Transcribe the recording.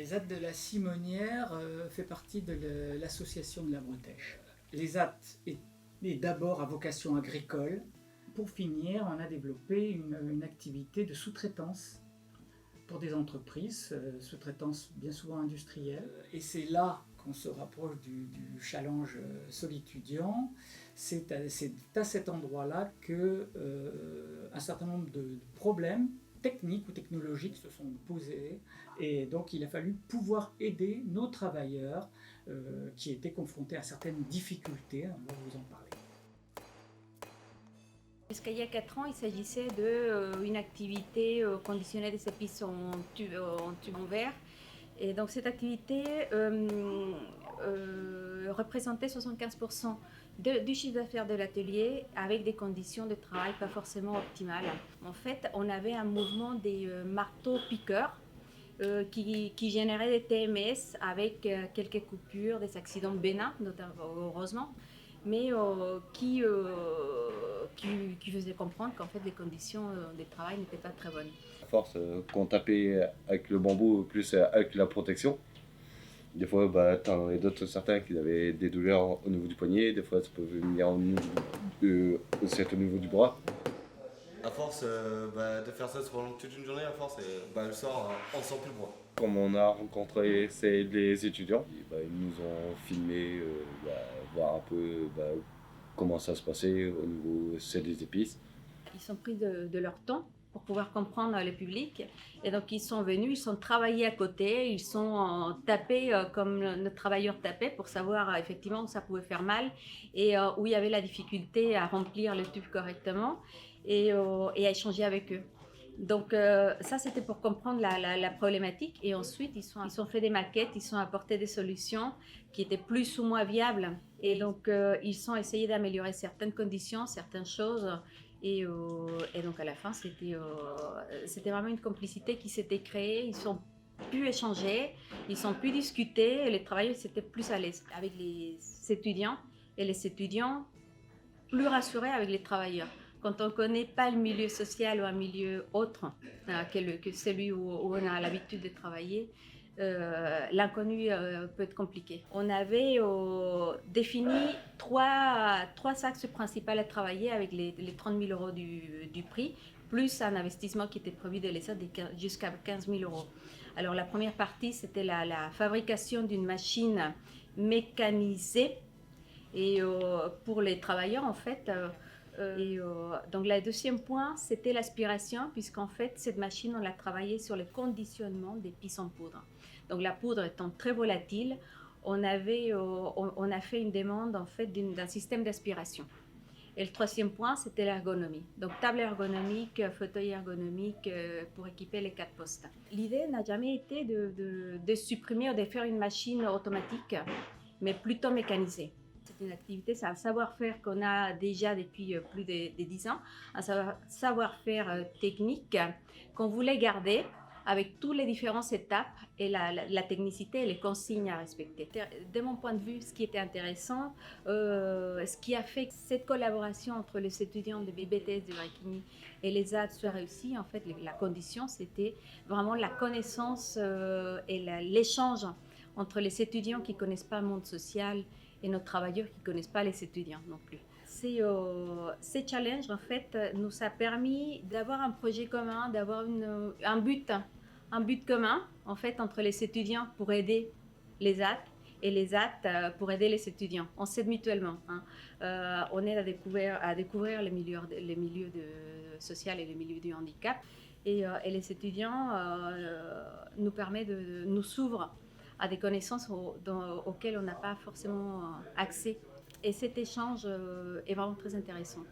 Les ZAD de la Simonière fait partie de l'association de la Bretèche. Les ZAD est d'abord à vocation agricole. Pour finir, on a développé une activité de sous-traitance pour des entreprises, sous-traitance bien souvent industrielle. Et c'est là qu'on se rapproche du challenge Solitudiant. C'est à cet endroit-là qu'un certain nombre de problèmes techniques ou technologiques se sont posés, et donc il a fallu pouvoir aider nos travailleurs qui étaient confrontés à certaines difficultés. On va vous en parler. Jusqu'à il y a 4 ans, il s'agissait d'une activité conditionnée des épices en tube en verre. Et donc cette activité représentait 75% du chiffre d'affaires de l'atelier avec des conditions de travail pas forcément optimales. En fait, on avait un mouvement des marteaux-piqueurs qui généraient des TMS avec quelques coupures, des accidents bénins, notamment, heureusement, mais qui faisait comprendre qu'en fait les conditions de travail n'étaient pas très bonnes. À force qu'on tapait avec le bambou plus avec la protection, des fois t'en avais d'autres certains qui avaient des douleurs au niveau du poignet, des fois ça peut venir aussi au niveau du bras. À force de faire ça pendant toute une journée, à force, le soir on sent plus le bras. Comme on a rencontré les étudiants, ils nous ont filmé, voir un peu comment ça se passait au niveau des épices. Ils sont pris de leur temps pour pouvoir comprendre le public. Et donc ils sont venus, ils sont travaillés à côté, ils sont tapés comme notre travailleur tapait pour savoir effectivement où ça pouvait faire mal et où il y avait la difficulté à remplir le tube correctement et à échanger avec eux. Donc ça c'était pour comprendre la problématique, et ensuite ils ont fait des maquettes, ils ont apporté des solutions qui étaient plus ou moins viables, et donc ils ont essayé d'améliorer certaines conditions, certaines choses, et donc à la fin c'était vraiment une complicité qui s'était créée. Ils ont pu échanger, ils ont pu discuter, et les travailleurs étaient plus à l'aise avec les étudiants, et les étudiants plus rassurés avec les travailleurs. Quand on ne connaît pas le milieu social ou un milieu autre que celui où on a l'habitude de travailler, l'inconnu peut être compliqué. On avait défini trois axes principaux à travailler avec les 30 000 euros du prix, plus un investissement qui était prévu de l'État jusqu'à 15 000 euros. Alors la première partie, c'était la fabrication d'une machine mécanisée, et pour les travailleurs en fait. Donc le deuxième point, c'était l'aspiration, puisqu'en fait cette machine, on l'a travaillé sur le conditionnement d'épices en poudre. Donc la poudre étant très volatile, on a fait une demande en fait d'un système d'aspiration. Et le troisième point, c'était l'ergonomie. Donc table ergonomique, fauteuil ergonomique pour équiper les 4 postes. L'idée n'a jamais été de supprimer ou de faire une machine automatique, mais plutôt mécanisée. C'est une activité, c'est un savoir-faire qu'on a déjà depuis plus de 10 ans, un savoir-faire technique qu'on voulait garder avec toutes les différentes étapes et la technicité et les consignes à respecter. De mon point de vue, ce qui était intéressant, ce qui a fait que cette collaboration entre les étudiants de BTS de Bréquigny et les ZAD soit réussie, en fait, la condition, c'était vraiment la connaissance et l'échange entre les étudiants qui ne connaissent pas le monde social et nos travailleurs qui ne connaissent pas les étudiants non plus. Ces challenges, en fait, nous a permis d'avoir un projet commun, d'avoir un but commun, en fait, entre les étudiants pour aider les ZAD et les ZAD pour aider les étudiants. On s'aide mutuellement. On aide à découvrir les milieux sociaux et les milieux du handicap. Et les étudiants nous permettent nous s'ouvrent à des connaissances auxquelles on n'a pas forcément accès. Et cet échange est vraiment très intéressant.